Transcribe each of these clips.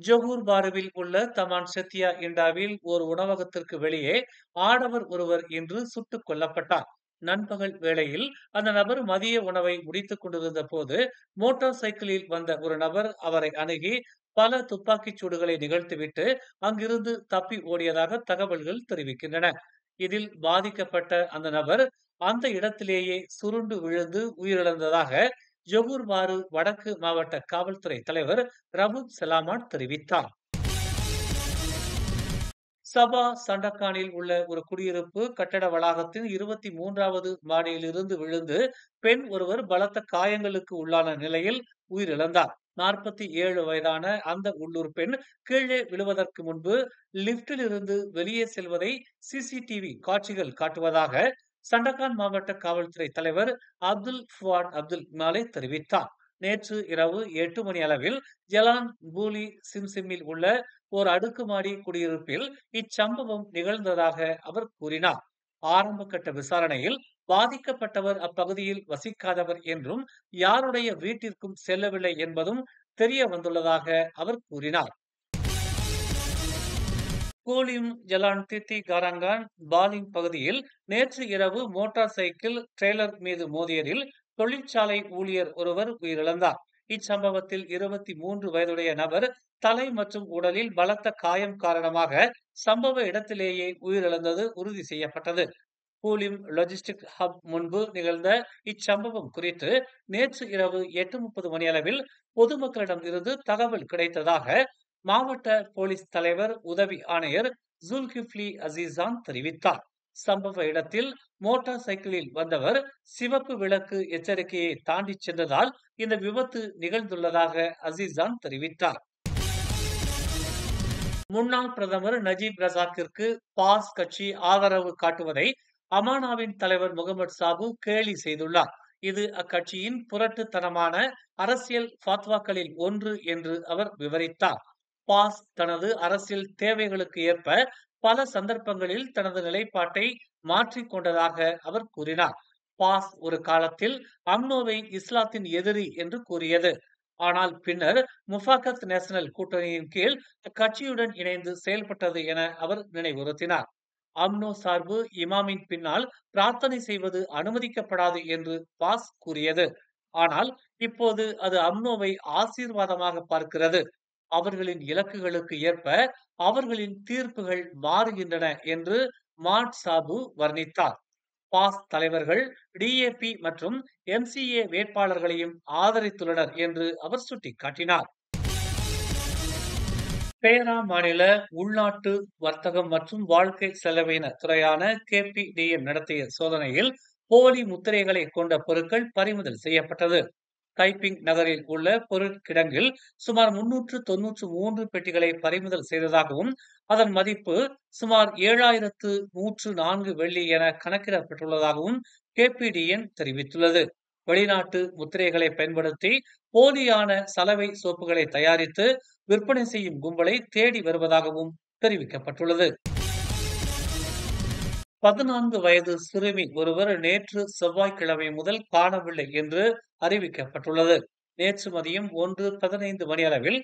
Johor பாருவில் உள்ள Taman செத்தியா இண்டாவில் ஒரு உணவகத்திற்கு வெளியே ஆடவர் ஒருவர் இன்று சுட்டுக் கொல்லப்பட்டார். நண்பகல் வேளையில் அந்த நபர் மதிய உணவை முடித்துக் கொண்டிருந்த போது மோட்டார் சைக்கிளில் வந்த ஒரு நபர் அவரை அணுகி பல துப்பாக்கிச் சூடுகளை நிகழ்த்திவிட்டு அங்கிருந்து தப்பி ஓடியதாக தகவல்கள் தெரிவிக்கின்றன. இதில் பாதிக்கப்பட்ட அந்த நபர் அந்த இடத்திலேயே சுருண்டு விழுந்து உயிரிழந்ததாக ஜொகூர் பாரு வடக்கு மாவட்ட காவல்துறை தலைவர் ரபுத் சலாமான் தெரிவித்தார். சபா சண்டக்கானில் உள்ள ஒரு குடியிருப்பு கட்டட வளாகத்தின் 23வது மாடியிலிருந்து விழுந்து பெண் ஒருவர் பலத்த காயங்களுக்கு உள்ளான நிலையில் உயிரிழந்தார். 47 வயதான அந்த உள்ளூர் பெண் கீழே விழுவதற்கு முன்பு லிப்டில் இருந்து வெளியே செல்வதை சிசிடிவி காட்சிகள் காட்டுவதாக சண்டகான் மாவட்ட காவல்துறை தலைவர் அப்துல் ஃபுவாட் அப்துல் மாலே தெரிவித்தார். நேற்று இரவு 8 மணி அளவில் ஜலான் பூலி சிம்சிமில் உள்ள ஓர் அடுக்குமாடி குடியிருப்பில் இச்சம்பவம் நிகழ்ந்ததாக அவர் கூறினார். ஆரம்ப கட்ட விசாரணையில் பாதிக்கப்பட்டவர் அப்பகுதியில் வசிக்காதவர் என்றும் யாருடைய வீட்டிற்கும் செல்லவில்லை என்பதும் தெரிய வந்துள்ளதாக அவர் கூறினார். கோலிம் ஜலான் தித்தி காரங்கான் பாலிங் பகுதியில் நேற்று இரவு மோட்டார் சைக்கிள் டிரெய்லர் மீது மோதியதில் தொழிற்சாலை ஊழியர் ஒருவர் உயிரிழந்தார். இச்சம்பவத்தில் 23 வயதுடைய நபர் தலை மற்றும் உடலில் பலத்த காயம் காரணமாக சம்பவ இடத்திலேயே உயிரிழந்தது உறுதி செய்யப்பட்டது. கூலிம் லாஜிஸ்டிக் ஹப் முன்பு நிகழ்ந்த இச்சம்பவம் குறித்து நேற்று இரவு 8:30 மணியளவில் பொதுமக்களிடம் இருந்து தகவல் கிடைத்ததாக மாவட்ட போலீஸ் தலைவர் உதவி ஆணையர் ஜுல்கிப்லி அசீசான் தெரிவித்தார். சம்பவ இடத்தில் மோட்டார் சைக்கிளில் வந்தவர் சிவப்பு விளக்கு எச்சரிக்கையை தாண்டி சென்றதால் இந்த விபத்து நிகழ்ந்துள்ளதாக அசீசான் தெரிவித்தார். முன்னாள் பிரதமர் நஜீப் ரசாக்கிற்கு பாஸ் கட்சி ஆதரவு காட்டுவதை அமானாவின் தலைவர் முகமது சாபு கேலி செய்துள்ளார். இது அக்கட்சியின் புரட்டுத்தனமான அரசியல் ஃபாத்வாக்களில் ஒன்று என்று அவர் விவரித்தார். பாஸ் தனது அரசியல் தேவைகளுக்கு ஏற்ப பல சந்தர்ப்பங்களில் தனது நிலைப்பாட்டை மாற்றிக் கொண்டதாக அவர் கூறினார். பாஸ் ஒரு காலத்தில் அம்னோவை இஸ்லாத்தின் எதிரி என்று கூறியது. ஆனால் பின்னர் முஃபாகத் நேஷனல் கூட்டணியின் கீழ் அக்கட்சியுடன் இணைந்து செயல்பட்டது என அவர் நினைவுறுத்தினார். அம்னோ சார்பு இமாமின் பின்னால் பிரார்த்தனை செய்வது அனுமதிக்கப்படாது என்று பாஸ் கூறியது. ஆனால் இப்போது அது அம்னோவை ஆசீர்வாதமாக பார்க்கிறது. அவர்களின் இலக்குகளுக்கு ஏற்ப அவர்களின் தீர்ப்புகள் மாறுகின்றன என்று மாட் சாபு வர்ணித்தார். பாஸ் தலைவர்கள் டிஏபி மற்றும் எம்சிஏ வேட்பாளர்களையும் ஆதரித்துள்ளனர் என்று அவர் சுட்டிக்காட்டினார். பேரா மாநில உள்நாட்டு வர்த்தகம் மற்றும் வாழ்க்கை செலவின துறையான KPDM நடத்திய சோதனையில் போலி முத்திரைகளை கொண்ட பொருட்கள் பறிமுதல் செய்யப்பட்டது. கைப்பிங் நகரில் உள்ள பொருட்கிடங்கில் சுமார் 393 பெட்டிகளை பறிமுதல் செய்ததாகவும் அதன் மதிப்பு சுமார் 7,104 வெள்ளி என கணக்கிடப்பட்டுள்ளதாகவும் KPDN தெரிவித்துள்ளது. வெளிநாட்டு முத்திரைகளை பயன்படுத்தி போலியான சலவை சோப்புகளை தயாரித்து விற்பனை செய்யும் கும்பலை தேடி வருவதாகவும் தெரிவிக்கப்பட்டுள்ளது. 14 வயது சிறுமி ஒருவர் நேற்று செவ்வாய்க்கிழமை முதல் காணவில்லை என்று அறிவிக்கப்பட்டுள்ளது. நேற்று மதியம் 1:15 மணியளவில்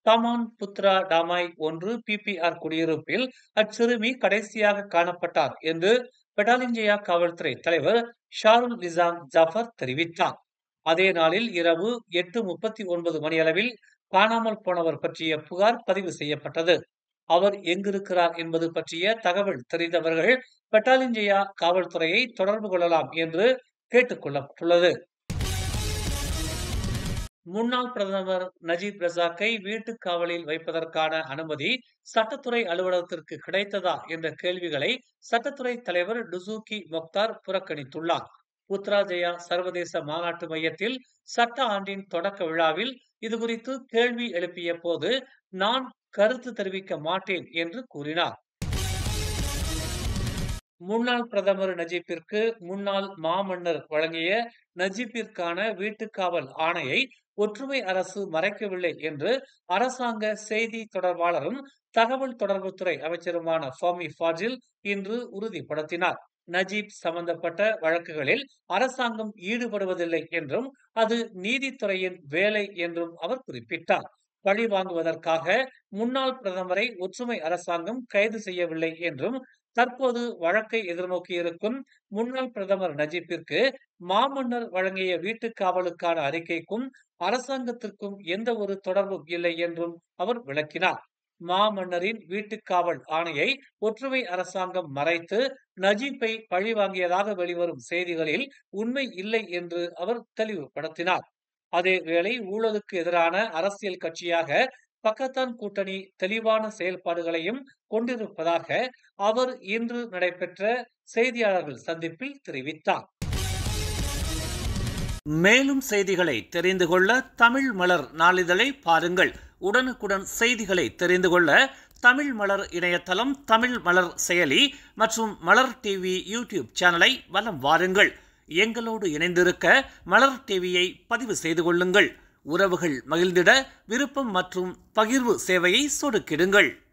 தமான் புத்ரா டாமாய் 1 PPR குடியிருப்பில் அச்சிறுமி கடைசியாக காணப்பட்டார் என்று பெட்டாலிஞ்சயா காவல்துறை தலைவர் ஷாருல் நிசாம் ஜாஃபர் தெரிவித்தார். அதே நாளில் இரவு 8:39 மணியளவில் காணாமல் போனவர் பற்றிய புகார் பதிவு செய்யப்பட்டது. அவர் எங்கிருக்கிறார் என்பது பற்றிய தகவல் தெரிந்தவர்கள் பெட்டாலிஞ்சயா காவல்துறையை தொடர்பு கொள்ளலாம் என்று கேட்டுக் கொள்ளப்பட்டுள்ளது. முன்னாள் பிரதமர் நஜீப் ரசாக்கை வீட்டுக் காவலில் வைப்பதற்கான அனுமதி சட்டத்துறை அலுவலகத்திற்கு கிடைத்ததா என்ற கேள்விகளை சட்டத்துறை தலைவர் டுசூகி மொக்தார் புறக்கணித்துள்ளார். புத்ராஜயா சர்வதேச மாநாட்டு மையத்தில் சட்ட ஆண்டின் தொடக்க விழாவில் இதுகுறித்து கேள்வி எழுப்பிய போது நான் கருத்து தெரிவிக்க மாட்டேன் என்று கூறினார். முன்னாள் பிரதமர் நஜீப்பிற்கு முன்னாள் மாமன்னர் வழங்கிய நஜீப்பிற்கான வீட்டுக்காவல் ஆணையை ஒற்றுமை அரசு மறைக்கவில்லை என்று அரசாங்க செய்தி தொடர்பாளரும் தகவல் தொடர்புத்துறை அமைச்சருமான ஃபாமி ஃபாஜில் இன்று உறுதிப்படுத்தினார். நஜீப் சம்பந்தப்பட்ட வழக்குகளில் அரசாங்கம் ஈடுபடுவதில்லை என்றும் அது நீதித்துறையின் வேலை என்றும் அவர் குறிப்பிட்டார். பழி வாங்குவதற்காக முன்னாள் பிரதமரை ஒற்றுமை அரசாங்கம் கைது செய்யவில்லை என்றும், தற்போது வழக்கை எதிர்நோக்கியிருக்கும் முன்னாள் பிரதமர் நஜீப்பிற்கு மாமன்னர் வழங்கிய வீட்டுக் காவலுக்கான அறிக்கைக்கும் அரசாங்கத்திற்கும் எந்த ஒரு தொடர்பும் இல்லை என்றும் அவர் விளக்கினார். மாமன்னரின் வீட்டுக் காவல் ஆணையை ஒற்றுமை அரசாங்கம் மறைத்து நஜீப்பை பழிவாங்கியதாக வெளிவரும் செய்திகளில் உண்மை இல்லை என்று அவர் தெளிவுபடுத்தினார். அதேவேளை ஊழலுக்கு எதிரான அரசியல் கட்சியாக பக்கத்தான் கூட்டணி தெளிவான செயல்பாடுகளையும் கொண்டிருப்பதாக அவர் இன்று நடைபெற்ற செய்தியாளர்கள் சந்திப்பில் தெரிவித்தார். மேலும் செய்திகளை தெரிந்து கொள்ள தமிழ் மலர் நாளிதழை பாருங்கள். உடனுக்குடன் செய்திகளை தெரிந்து கொள்ள தமிழ் மலர் இணையதளம், தமிழ் மலர் செயலி மற்றும் மலர் டிவி யூடியூப் சேனலை வலம் வாருங்கள். எங்களோடு இணைந்திருக்க மலர் டிவியை பதிவு செய்து கொள்ளுங்கள். உறவுகள் மகிழ்ந்திட விருப்பம் மற்றும் பகிர்வு சேவையை சொடுக்கிடுங்கள்.